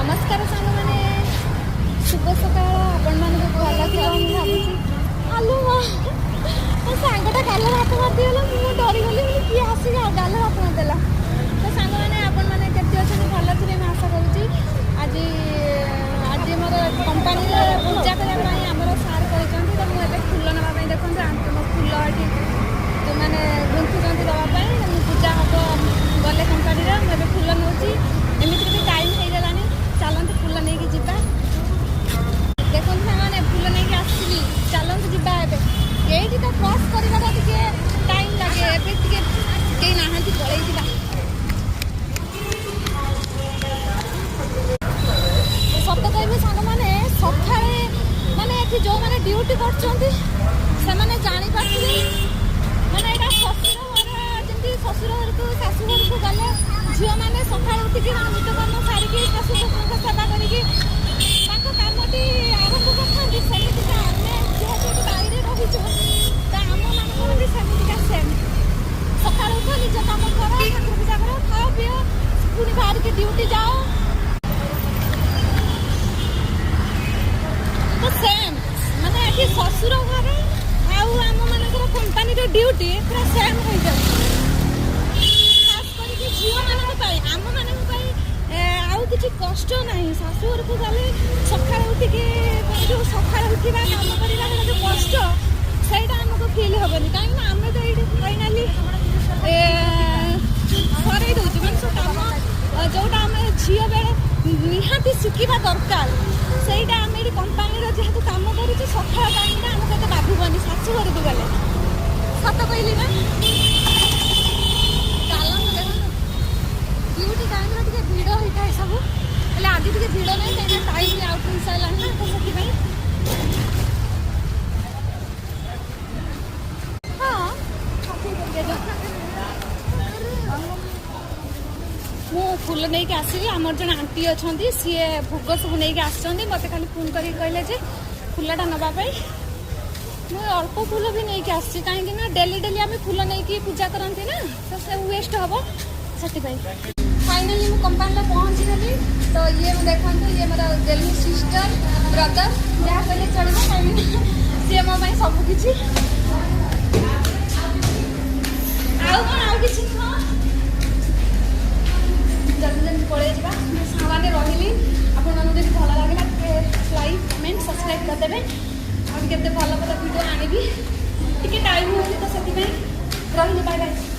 नमस्कार सांग मैंने शुभ सकाल आपण मानक भल थी भावुँ आलू मो सांगटा गाल हाथ मारिदेला मुझे डरीगली किए आसिक गाल हाथ मारिदेला तो सांग मैंने आपण मैंने केमती अच्छे भल थी मैं आशा करुँची आज आज मोर कंपानी पूजा करने आमर सार कहते तो मुझे फुल नापी देखते आंटी मो फुल ये जो मैंने गुंथुंट देवाई पूजा हम गले कंपानी मुझे फुल नौची एमती भी टाइम हो गलानी चलते फुल नहीं जावा देखो मैंने फुल नहीं आसली चलते जावा ये तो क्रॉस कर टाइम लगे एवं नहांती पलैया सत कह सांग मैंने सका माने जो मैंने ड्यूटी कर जापारे मैंने यहाँ शशुर घर जमी शशुर घर को शाशु घर को गले झील मैंने सका उठिक नित्यकर्म सारिकी शाशु शशुर सेवा करके कामटी आरंभ करते आम जेहतु बाहर रहीचु तो आम मान भी सेमतिका सेम सका उठ निज कम कर ठाकुर पूजा कर खाओ पीओ पुणी बाहर के ड्यूटी जाओ तो सेम माने ये शशुर घर आम मान कंपानी ड्यूटी पूरा सेम हो जाए खास करके झील मान आम मान आउ किसी कष्ट ना शाशुघर को गले सका उठिक जो सका उठा कम करवा जो कष्ट सहीटा आमको फिल हेनी कहीं आम तो ये फाइनाली सर दूसरे मैं कम जोटा आम झील बेले निहाती शिखा दरकार सहीटा आम ये कंपानी जेहतु कम कर सका टाइम आमको तो बाधुबनी शाशुघर को गले सत कहली ना ड्यूटी टाइम टे भिड़ होता है सब हेल्ले आज टे भिड़ ना कहीं टाइम आउट हो सारा ना तो से हाँ मु फुल नहीं के आसली आमर जन आंटी अच्छा सी भोग सब नहीं आसते मत खाली फोन कर कहले फुलटा नापी मुझे अल्प फुल भी नहीं आसी कहीं डेली डेली आम फुल नहीं पूजा करती ना तो से वेस्ट हम से फाइनाली मु कंपानी पहुँची गली तो ये देखो ये मोर डेली सिस्टर ब्रदर जहाँ कहले चलो कहीं सी मो सबकि आउ कि जल्दी जल्दी पलि जा सामाने रही आपण जब भल लगे लाइक कमेंट सब्सक्राइब करदे और केते भल भल वीडियो आनिबी टिके टाइम हो तो से रही बाय बाय।